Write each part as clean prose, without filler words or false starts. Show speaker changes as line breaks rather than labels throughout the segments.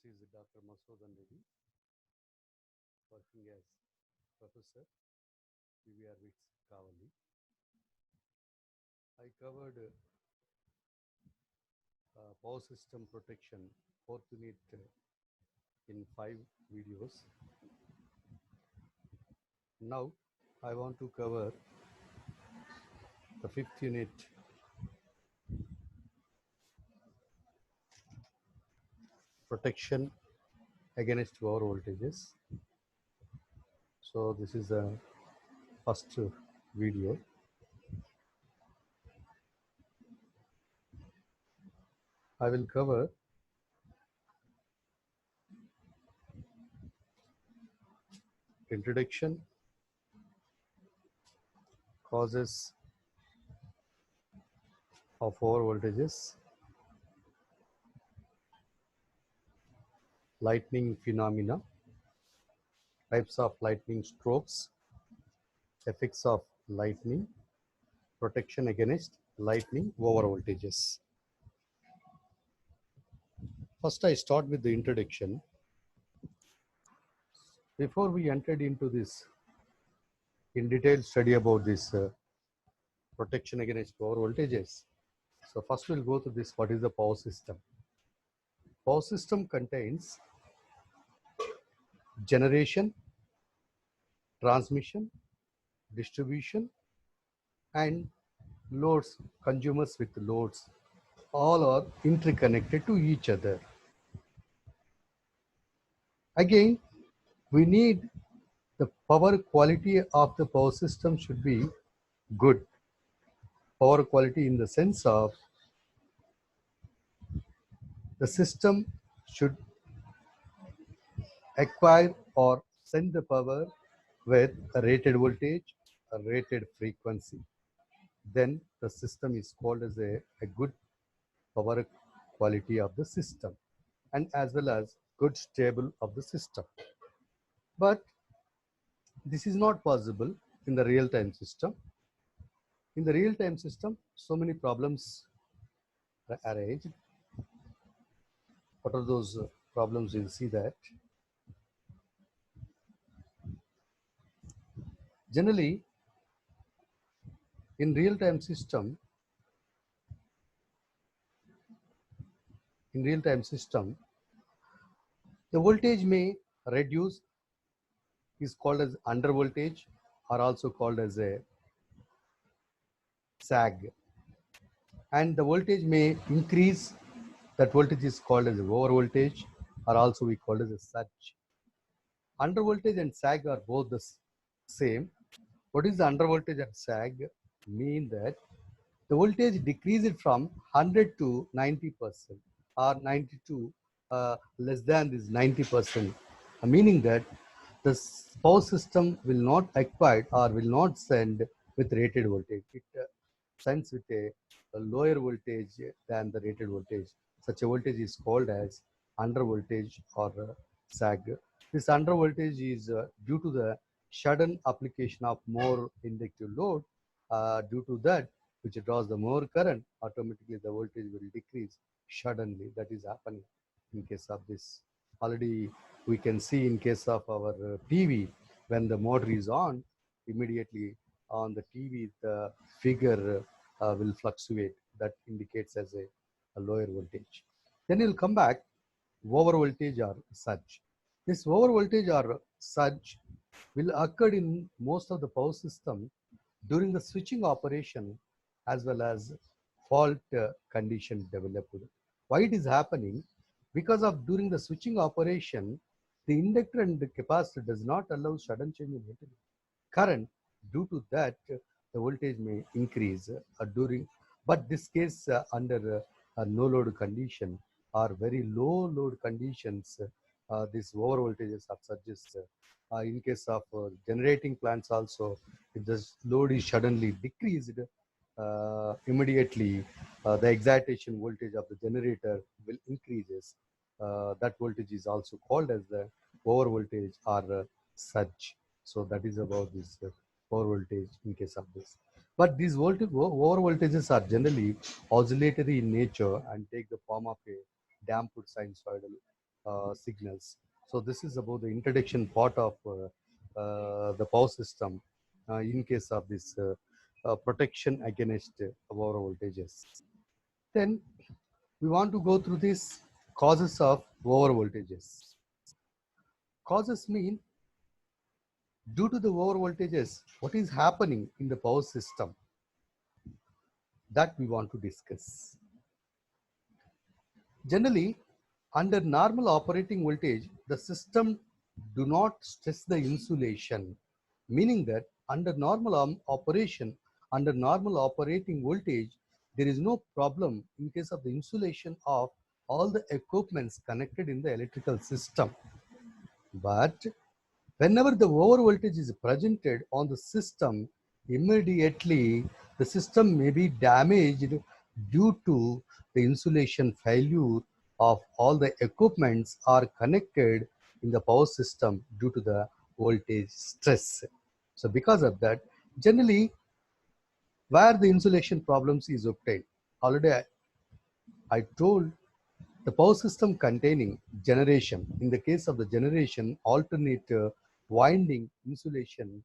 This is Dr. Masoodan Reddy, working as Professor PVR Wits Kavali. I covered power system protection, fourth unit in 5 videos. Now I want to cover the fifth unit, protection against over voltages. So this is the first video. I will cover introduction, causes of over voltages, lightning phenomena, types of lightning strokes, effects of lightning, protection against lightning over voltages. First, I start with the introduction. Before we entered into this in detail study about this protection against over voltages, so first we'll go to this, what is the power system? Power system contains generation, transmission, distribution, and loads, consumers with loads, all are interconnected to each other. Again, we need the power quality of the power system should be good. Power quality in the sense of the system should acquire or send the power with a rated voltage, a rated frequency. Then the system is called as a good power quality of the system, and as well as good stable of the system. But this is not possible in the real-time system. In the real-time system, so many problems arise. What are those problems? You'll see that. Generally, in real-time system, the voltage may reduce, is called as under voltage, or also called as a sag. And the voltage may increase, that voltage is called as over voltage, or also we call it as a surge. Under voltage and sag are both the same. What is the under voltage and sag? Mean that the voltage decreases from 100 to 90%, or 92 less than this 90%, meaning that the power system will not acquire or will not send with rated voltage. It sends with a lower voltage than the rated voltage. Such a voltage is called as under voltage or sag. This under voltage is due to the sudden application of more inductive load. Due to that, which draws the more current, automatically the voltage will decrease suddenly. That is happening in case of this. Already we can see in case of our TV, when the motor is on, immediately on the TV the figure will fluctuate. That indicates as a lower voltage. Then you'll come back, over voltage or surge. This over voltage or surge will occur in most of the power system during the switching operation, as well as fault condition developed. Why it is happening? Because of during the switching operation, the inductor and the capacitor does not allow sudden change in current. Due to that, the voltage may increase during, but this case under no load condition or very low load conditions, this over voltages are surges. In case of generating plants also, if the load is suddenly decreased, immediately the excitation voltage of the generator will increases. That voltage is also called as the over voltage or surge. So that is about this over voltage in case of this. But these over voltages are generally oscillatory in nature and take the form of a damped sinusoidal signals. So this is about the introduction part of the power system in case of this protection against over voltages. Then we want to go through these causes of over voltages. Causes mean due to the over voltages, what is happening in the power system, that we want to discuss. Generally, under normal operating voltage, the system do not stress the insulation, meaning that under normal operation, under normal operating voltage, there is no problem in case of the insulation of all the equipments connected in the electrical system. But whenever the over voltage is presented on the system, immediately the system may be damaged due to the insulation failure of all the equipments are connected in the power system due to the voltage stress. So because of that, generally where the insulation problems is obtained, already I told the power system containing generation. In the case of the generation, alternate winding insulation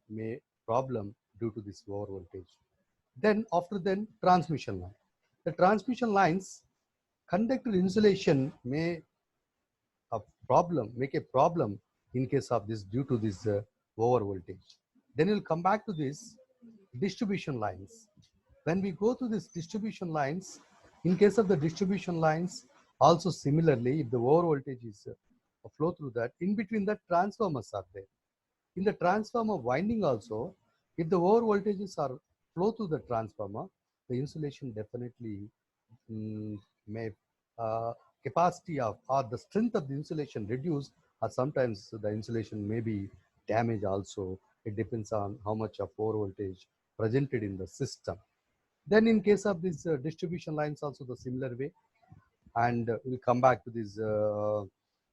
may problem due to this lower voltage. Then after then transmission line. The transmission lines conductor insulation may make a problem in case of this due to this over voltage. Then we'll come back to this distribution lines. When we go to this distribution lines, in case of the distribution lines, also similarly, if the over voltage is flow through that, in between that transformers are there. In the transformer winding also, if the over voltages are flow through the transformer, the insulation definitely may capacity of or the strength of the insulation reduced, or sometimes the insulation may be damaged also. It depends on how much of over voltage presented in the system. Then in case of these distribution lines also the similar way, and we'll come back to these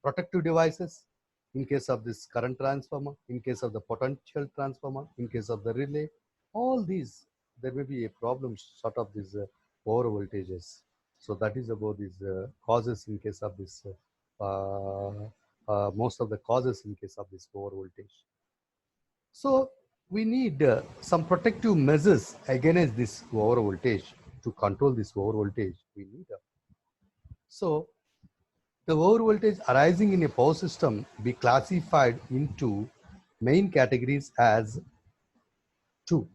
protective devices in case of this current transformer, in case of the potential transformer, in case of the relay, all these, there may be a problem sort of these over voltages. So that is about these causes in case of this, most of the causes in case of this over voltage. So we need some protective measures against this over voltage to control this over voltage. We need so the over voltage arising in a power system be classified into main categories as two.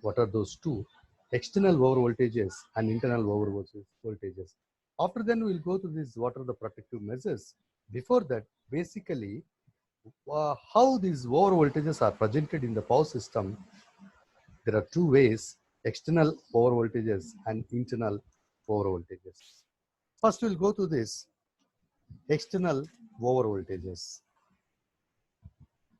What are those two? External over voltages and internal over voltages. After then we'll go to this, what are the protective measures. Before that, basically, how these over voltages are presented in the power system. There are two ways, external over voltages and internal over voltages. First, we'll go to this external over voltages.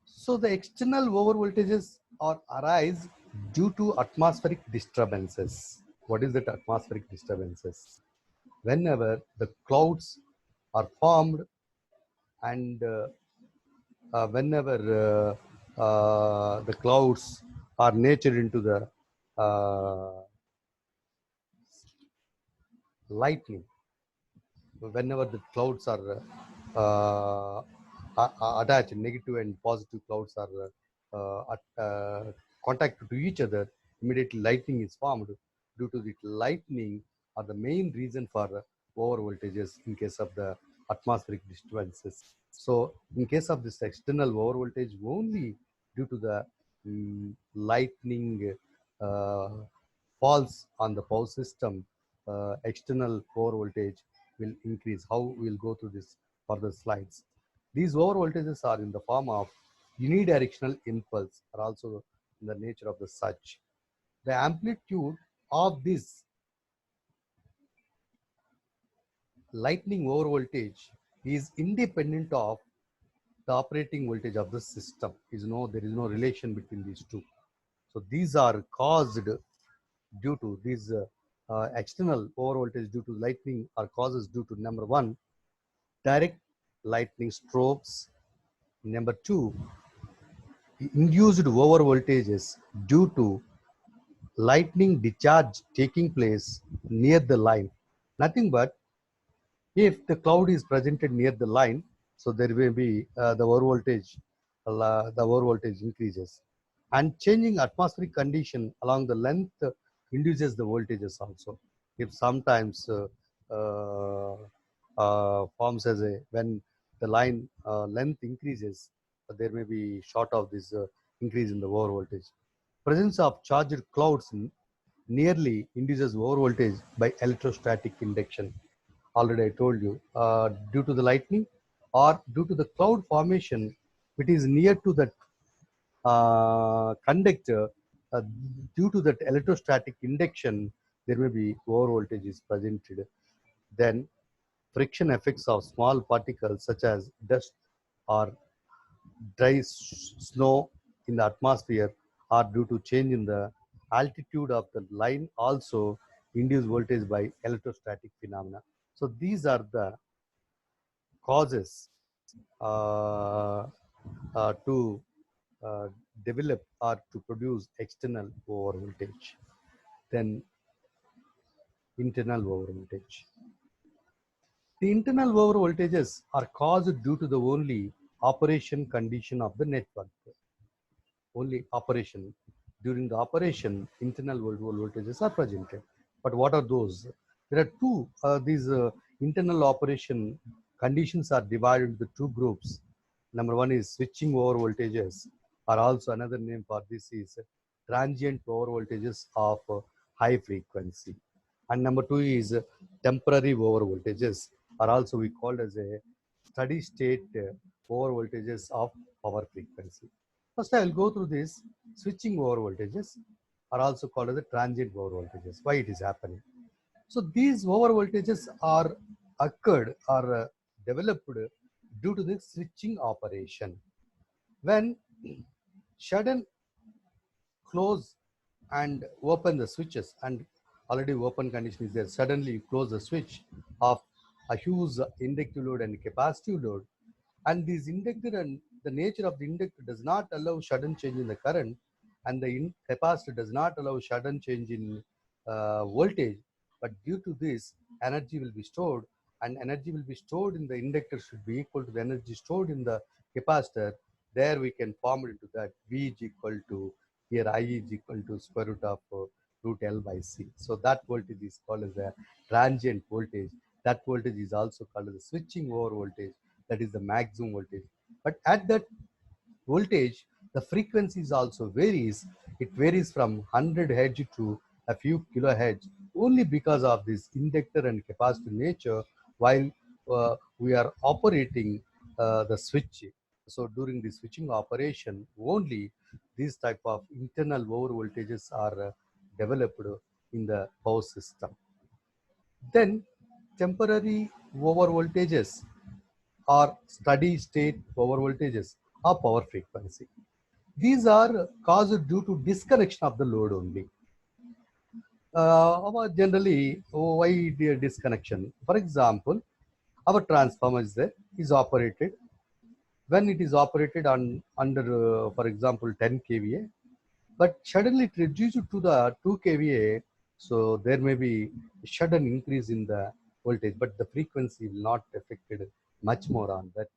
So the external over voltages are arise due to atmospheric disturbances. What is that atmospheric disturbances? Whenever the clouds are formed and whenever the clouds are natured into the lightning, whenever the clouds are attached, negative and positive clouds are contacted to each other, immediately lightning is formed. Due to the lightning are the main reason for over voltages in case of the atmospheric disturbances. So in case of this external over voltage, only due to the lightning falls on the power system, external over voltage will increase. How we'll go through this further slides. These over voltages are in the form of unidirectional impulse, are also in the nature of the such. The amplitude of this lightning over voltage is independent of the operating voltage of the system. There is no relation between these two. So these are caused due to these external over voltage due to lightning are causes due to number one, direct lightning strokes. Number two, induced over voltages due to lightning discharge taking place near the line. Nothing but If the cloud is presented near the line, so there will be the over voltage increases. And changing atmospheric condition along the length induces the voltages also. If sometimes uh, forms as a, when the line length increases, there may be short of this increase in the over voltage. Presence of charged clouds nearly induces over voltage by electrostatic induction. Already I told you, due to the lightning or due to the cloud formation, which is near to that conductor, uh, due to that electrostatic induction, there may be over voltage is presented. Then friction effects of small particles such as dust or dry snow in the atmosphere are due to change in the altitude of the line also induce voltage by electrostatic phenomena. So these are the causes uh, to uh, develop or to produce external over voltage. Then internal over voltage. The internal over voltages are caused due to the only operation condition of the network. Only operation. During the operation, internal voltages are presented. But what are those? There are two, these internal operation conditions are divided into two groups. Number one is switching over voltages, or also another name for this is transient over voltages of high frequency. And number two is temporary over voltages, or also we call as a steady state over voltages of power frequency. First, I will go through this. Switching over voltages are also called as the transient over voltages. Why it is happening? So these over voltages are occurred or developed due to the switching operation. When sudden close and open the switches, and already open condition is there, suddenly you close the switch of a huge inductive load and capacitive load, and this inductor and the nature of the inductor does not allow sudden change in the current, and the capacitor does not allow sudden change in voltage, but due to this energy will be stored, and energy will be stored in the inductor should be equal to the energy stored in the capacitor. There we can form it into that V is equal to, here I is equal to square root of root L by C. So that voltage is called as a transient voltage. That voltage is also called as the switching over voltage, that is the maximum voltage. But at that voltage, the frequencies also varies. It varies from 100 Hz to a few kilohertz only because of this inductor and capacitor nature while we are operating the switch. So during the switching operation, only these type of internal over voltages are developed in the power system. Then temporary over voltages or steady state over voltages or power frequency. These are caused due to disconnection of the load only. Generally, why the disconnection? For example, our transformer is there, is operated. When it is operated on under, for example, 10 kVA, but suddenly it reduced to the 2 kVA, so there may be a sudden increase in the voltage, but the frequency will not affected much more on that.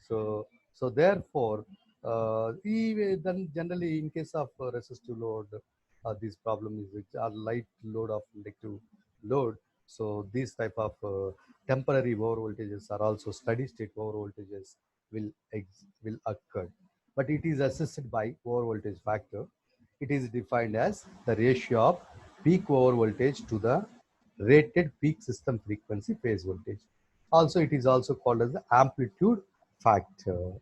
So therefore, even then generally in case of resistive load, this problem is a light load of inductive load. So these type of temporary over voltages are also steady state over voltages will occur, but it is assisted by over voltage factor. It is defined as the ratio of peak over voltage to the rated peak system frequency phase voltage. Also, it is also called as the amplitude factor.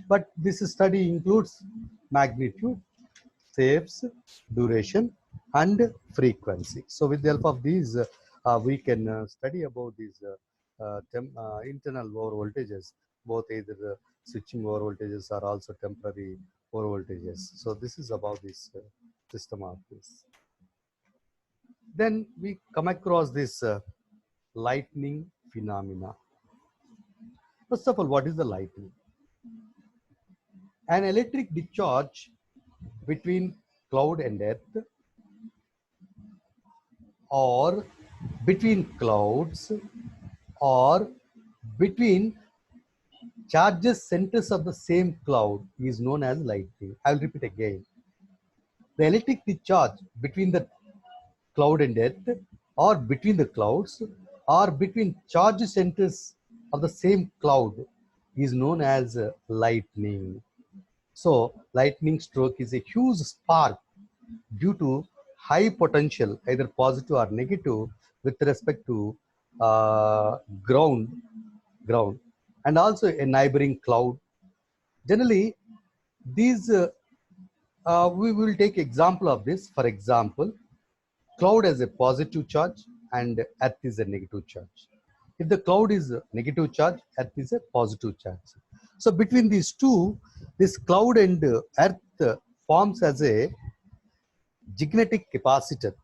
But this study includes magnitude, shapes, duration, and frequency. So with the help of these, we can study about these internal over voltages, both either switching over voltages or also temporary over voltages. So this is about this system of this. Then we come across this lightning phenomena. First of all, what is the lightning? An electric discharge between cloud and earth, or between clouds or between charges centers of the same cloud is known as lightning. I will repeat again. The electric discharge between the cloud and earth, or between the clouds, or between charge centers of the same cloud is known as lightning. So, lightning stroke is a huge spark due to high potential, either positive or negative, with respect to uh, ground, ground, and also a neighboring cloud. Generally, these we will take example of this. For example, cloud has a positive charge and earth is a negative charge. If the cloud is a negative charge, earth is a positive charge. So between these two, this cloud and earth forms as a magnetic capacitor,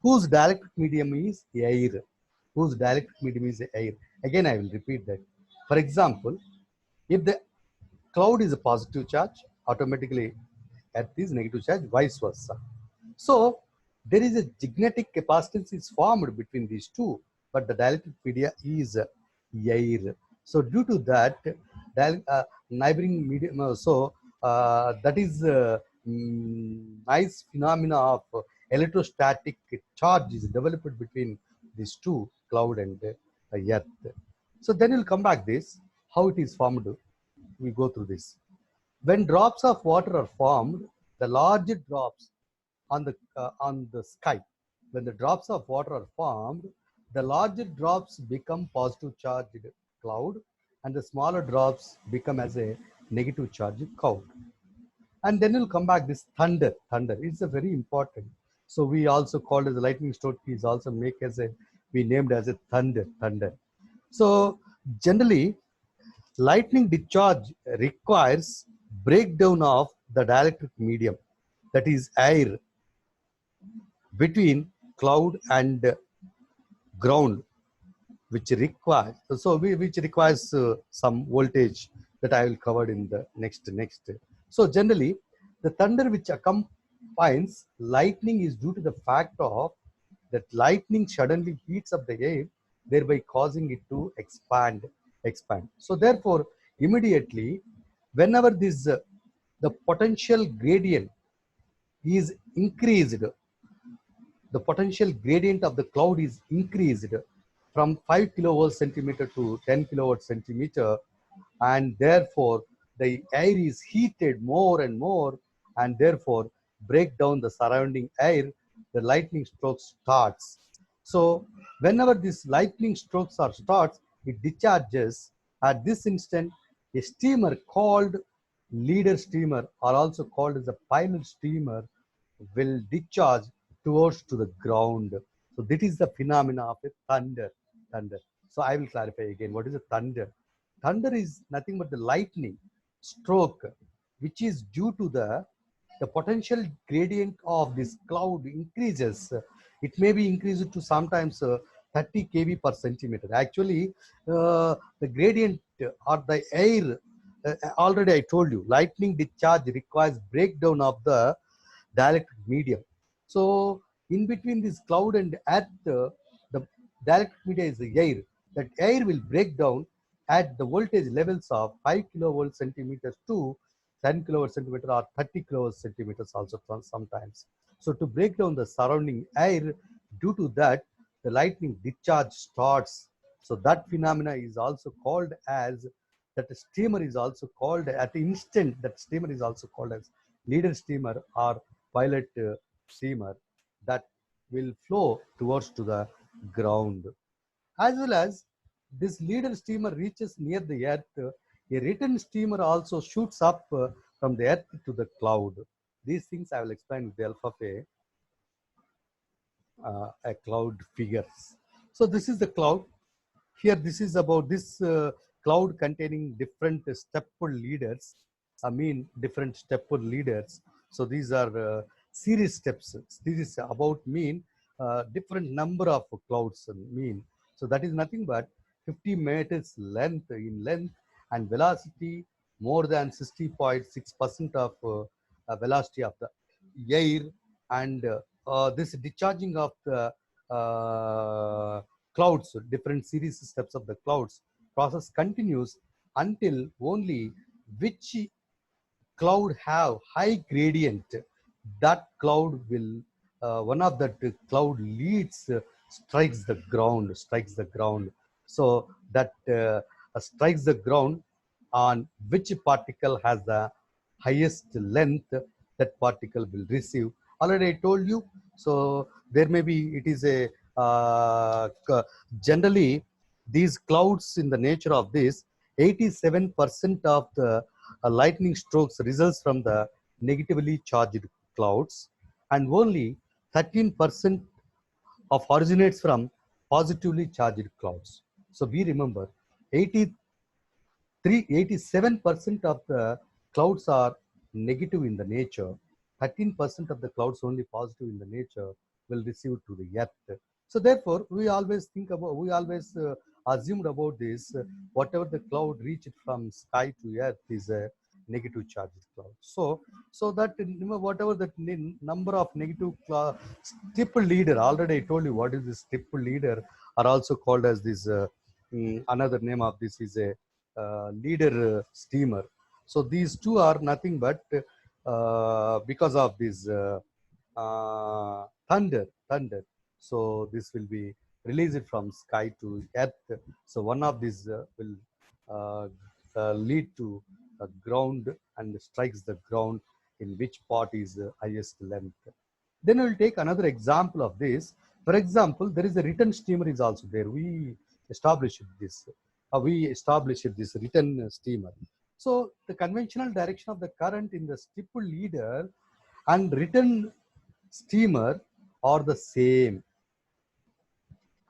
whose dielectric medium is air. Whose dielectric medium is air. Again, I will repeat that. For example, if the cloud is a positive charge, automatically earth is negative charge, vice versa. So there is a magnetic capacitance is formed between these two, but the dielectric media is air. So due to that, neighboring medium, that is nice phenomena of electrostatic charge is developed between these two, cloud and earth. So then we'll come back this, how it is formed. We go through this. When drops of water are formed, the larger drops on the sky. When the drops of water are formed, the larger drops become positive charged cloud, and the smaller drops become as a negative charged cloud. And then we'll come back this thunder. Thunder is a very important. So we also called as the lightning stroke is also make as a we named as a thunder. Thunder. So generally, lightning discharge requires breakdown of the dielectric medium, that is air, between cloud and ground, which requires some voltage that I will cover in the next. So generally, the thunder which accompanies lightning is due to the fact of that lightning suddenly heats up the air, thereby causing it to expand. So therefore, immediately, whenever this the potential gradient is increased, the potential gradient of the cloud is increased from 5 kilovolt centimeter to 10 kilowatt centimeter, and therefore the air is heated more and more, and therefore break down the surrounding air, the lightning stroke starts. So whenever this lightning strokes are starts, it discharges. At this instant, a steamer called leader steamer, or also called as a pilot steamer, will discharge towards to the ground. So that is the phenomena of a thunder. Thunder. So I will clarify again. What is a thunder? Thunder is nothing but the lightning stroke, which is due to the potential gradient of this cloud increases. It may be increased to sometimes 30 kV per centimeter. Actually, the gradient or the air, already I told you, lightning discharge requires breakdown of the dielectric medium. So in between this cloud and earth, the dielectric medium is the air. That air will break down at the voltage levels of 5 kilovolt centimeters to 10 kilovolt centimeter or 30 kilovolt centimeters also sometimes. So to break down the surrounding air, due to that, the lightning discharge starts. So that phenomena is also called as, that steamer is also called at the instant, that steamer is also called as leader steamer or pilot steamer, that will flow towards to the ground. As well as this leader steamer reaches near the earth, a return steamer also shoots up from the earth to the cloud. These things I will explain with the help of a cloud figures. So this is the cloud. Here, this is about this cloud containing different stepful leaders. I mean, different stepful leaders. So these are series steps. This is about mean different number of clouds mean. So that is nothing but 50 meters length in length and velocity more than 60.6% of velocity of the air, and this discharging of the clouds, different series steps of the clouds, process continues until only which cloud have high gradient, that cloud will, one of that cloud leads strikes the ground. So that strikes the ground on which particle has the highest length, that particle will receive. Already I told you. So there may be, it is a, generally these clouds in the nature of this, 87% of the lightning strokes results from the negatively charged clouds, and only 13% of originates from positively charged clouds. So we remember 87% of the clouds are negative in the nature. 13% of the clouds only positive in the nature will receive to the earth. So therefore, we always assumed about this, whatever the cloud reached from sky to earth is a negative charged cloud. So that, whatever that number of negative triple leader, already I told you what is this triple leader, are also called as this, another name of this is a leader steamer. So these two are nothing but because of this thunder. So this will be released from sky to earth. So one of these will lead to a ground and strikes the ground in which part is highest length. Then we'll take another example of this. For example, there is a return steamer is also there. We established this return steamer. So the conventional direction of the current in the stipple leader and return steamer are the same,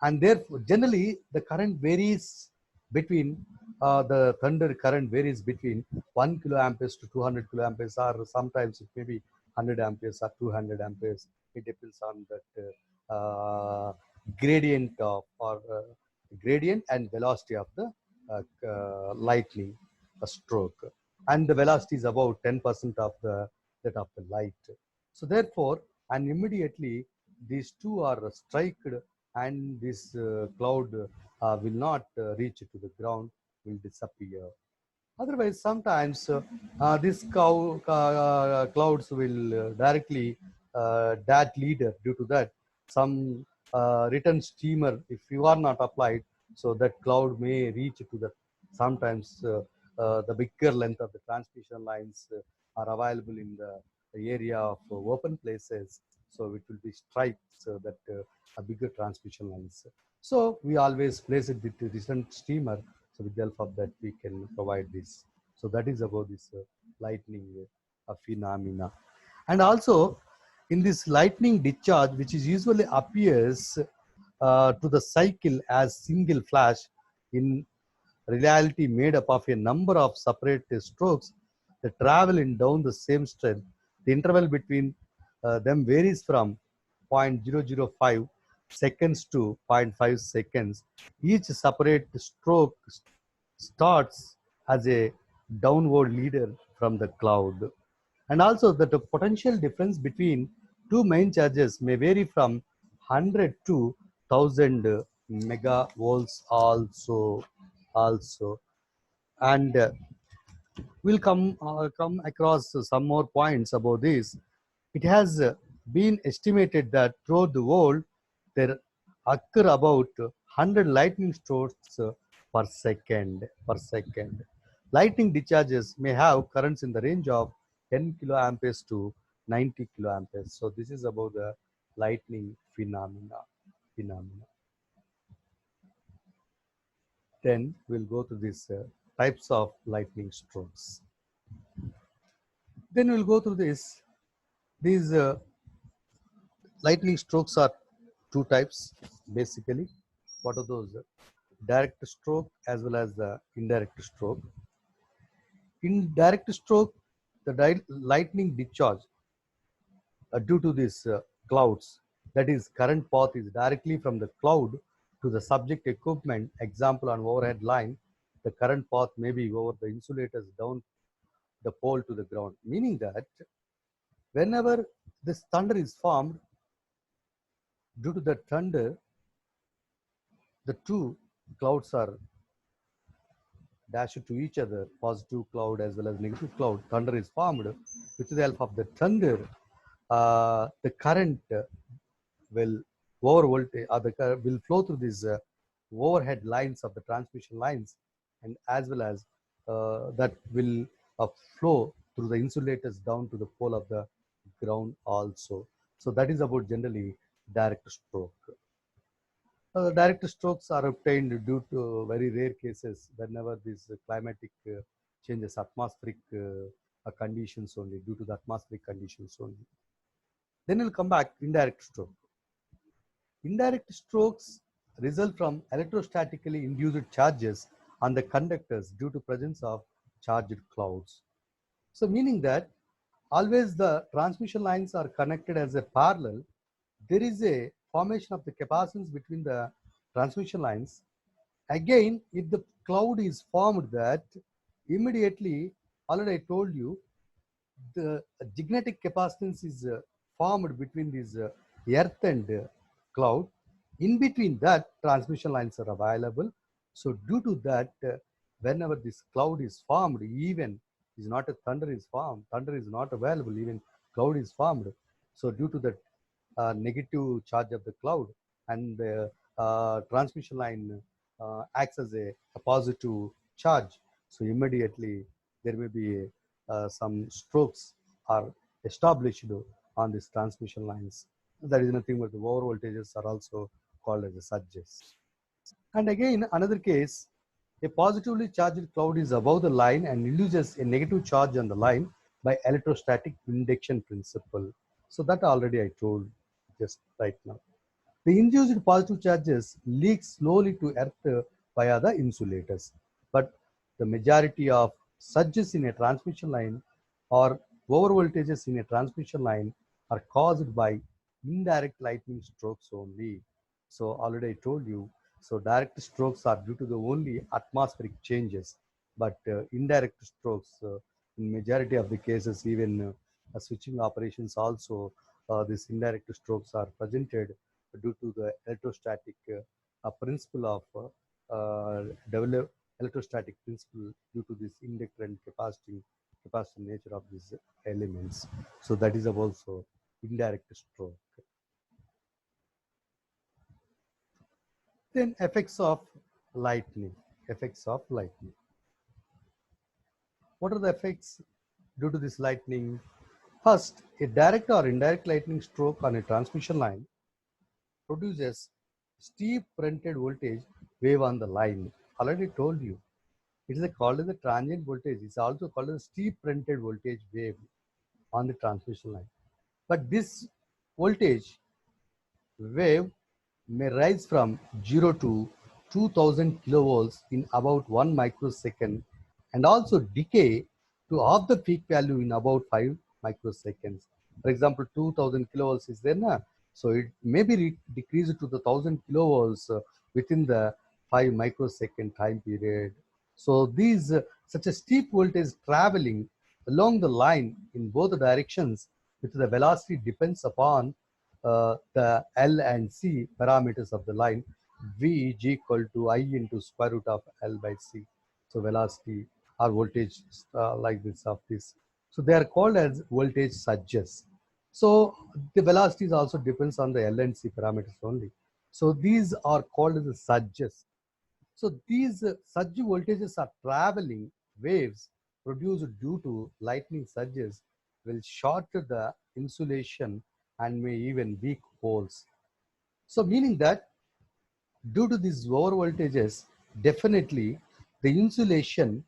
and therefore generally the current varies between, the thunder current varies between 1 kiloamperes to 200 kiloamperes, or sometimes it may be 100 amperes or 200 amperes. It depends on that gradient of, or gradient and velocity of the lightning stroke, and the velocity is about 10% of the that of the light. So therefore, and immediately these two are struck, and this cloud will not reach to the ground, will disappear. Otherwise, sometimes these clouds will directly that leader. Due to that, some return steamer, if you are not applied, so that cloud may reach to the, sometimes the bigger length of the transmission lines are available in the area of open places. So it will be strike, so that a bigger transmission lines. So we always place it with the return steamer. So with the help of that, we can provide this. So that is about this lightning phenomena. And also in this lightning discharge, which is usually appears to the cycle as single flash, in reality made up of a number of separate strokes that travel in down the same strength. The interval between them varies from 0.005 seconds to zero point 0.5 seconds. Each separate stroke starts as a downward leader from the cloud. And also that the potential difference between two main charges may vary from 100 to 1000 megavolts also. And we'll come across some more points about this. It has been estimated that throughout the world there occur about 100 lightning strokes per second. Lightning discharges may have currents in the range of 10 kiloamperes to 90 kiloamperes. So this is about the lightning phenomena. Then we'll go to these types of lightning strokes. Then we'll go through this. These lightning strokes are two types basically. What are those? Direct stroke as well as the indirect stroke. In direct stroke, the lightning discharge due to these clouds, that is current path is directly from the cloud to the subject equipment. Example, on overhead line, the current path may be over the insulators down the pole to the ground, meaning that whenever this thunder is formed, due to the thunder, the two clouds are dashed to each other, positive cloud as well as negative cloud, thunder is formed. With the help of the thunder, the current will over voltage or will flow through these overhead lines of the transmission lines, and as well as that will flow through the insulators down to the pole of the ground also. So that is about generally direct stroke. Direct strokes are obtained due to very rare cases whenever these climatic changes, atmospheric conditions only, due to the atmospheric conditions only. Then we'll come back indirect stroke. Indirect strokes result from electrostatically induced charges on the conductors due to presence of charged clouds. So meaning that always the transmission lines are connected as a parallel, there is a formation of the capacitance between the transmission lines. Again, if the cloud is formed, that immediately, already I told you, the magnetic capacitance is formed between this earth and cloud. In between that, transmission lines are available. So due to that, whenever this cloud is formed, even is not a thunder is formed, thunder is not available, even cloud is formed. So due to that negative charge of the cloud, and the transmission line acts as a positive charge, so immediately there may be some strokes are established on these transmission lines. That is nothing but the over voltages are also called as a surges. And again, another case, a positively charged cloud is above the line and induces a negative charge on the line by electrostatic induction principle. So that already I told just right now. The induced positive charges leak slowly to earth via the insulators. But the majority of surges in a transmission line or over voltages in a transmission line are caused by indirect lightning strokes only. So already I told you, so direct strokes are due to the only atmospheric changes, but indirect strokes in majority of the cases, even switching operations also, these indirect strokes are presented due to the electrostatic principle of develop electrostatic principle due to this inductor and capacitive nature of these elements. So that is also indirect stroke. Then effects of lightning. Effects of lightning. What are the effects due to this lightning? First, a direct or indirect lightning stroke on a transmission line produces steep fronted voltage wave on the line. Already told you, it is called as a transient voltage. It's also called as steep fronted voltage wave on the transmission line. But this voltage wave may rise from 0 to 2000 kilovolts in about 1 microsecond and also decay to half the peak value in about 5 microseconds. For example, 2000 kilovolts is there now. So it may be decreased to the 1000 kilovolts within the 5 microsecond time period. So these such a steep voltage traveling along the line in both directions with the velocity depends upon the L and C parameters of the line. V is equal to I into square root of L by C. So velocity or voltage like this of this. So they are called as voltage surges. So the velocities also depends on the L and C parameters only. So these are called as the surges. So these surge voltages are traveling waves produced due to lightning surges will short the insulation and may even weak holes. So meaning that due to these over voltages, definitely the insulation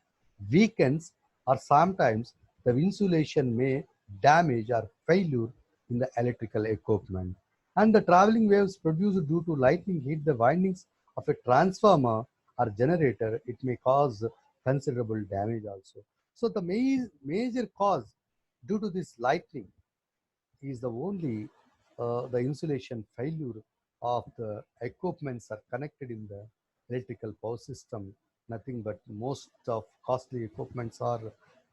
weakens or sometimes the insulation may damage or failure in the electrical equipment. And the traveling waves produced due to lightning hit the windings of a transformer or generator, it may cause considerable damage also. So the major cause due to this lightning is the only the insulation failure of the equipments are connected in the electrical power system. Nothing but most of costly equipments are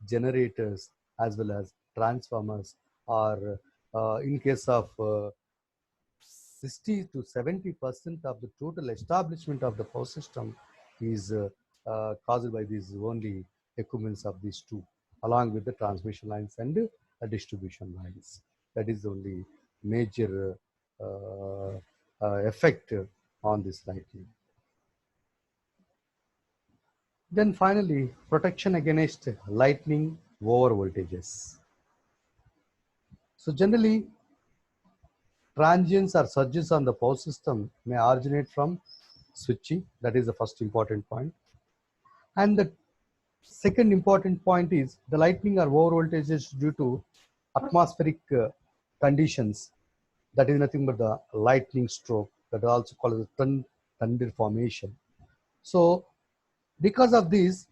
generators as well as transformers, or in case of 60 to 70% of the total establishment of the power system is caused by these only equipments of these two, along with the transmission lines and distribution lines. That is the only major effect on this lightning. Then finally, protection against lightning over voltages. So generally, transients or surges on the power system may originate from switching. That is the first important point. And the second important point is the lightning or over voltages due to atmospheric conditions. That is nothing but the lightning stroke, that is also called as thunder formation. So because of this,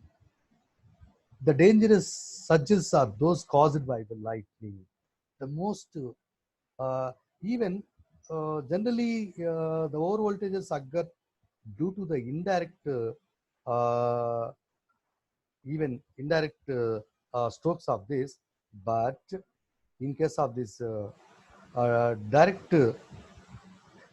the dangerous surges are those caused by the lightning. The most even generally the over voltages occur due to the indirect even indirect strokes of this, but in case of this direct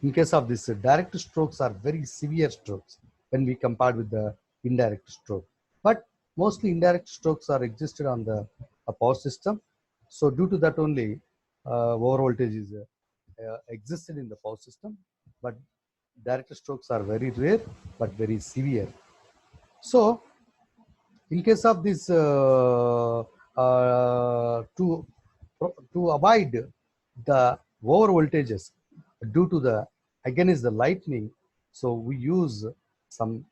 in case of this direct strokes are very severe strokes when we compare with the indirect stroke, but mostly indirect strokes are existed on the power system. So due to that only over voltage is existed in the power system, but direct strokes are very rare but very severe. So in case of this to avoid the over voltages due to the against the lightning, so we use some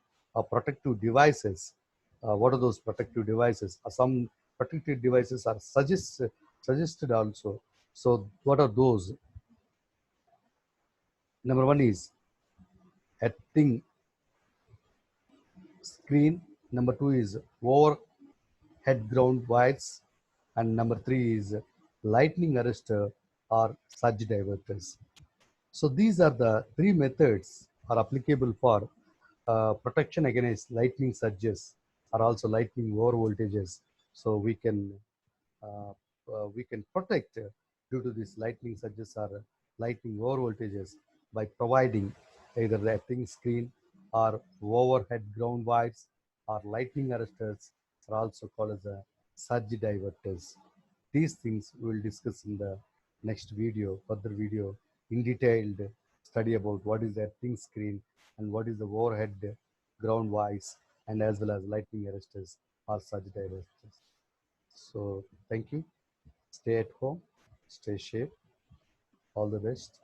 protective devices. What are those protective devices? Some protective devices are suggested also. So what are those? Number one is earthing screen. Number two is overhead ground wires, and number three is lightning arrestor or surge diverters. So these are the three methods are applicable for protection against lightning surges or also lightning over voltages. So uh, we can protect due to these lightning surges or lightning over voltages by providing either the earthing screen or overhead ground wires or lightning arresters are also called as a surge diverters. These things we will discuss in the next video, further video, in detailed study about what is the earthing screen and what is the overhead ground wires and as well as lightning arresters or surge diverters. So thank you. Stay at home, stay safe, all the best.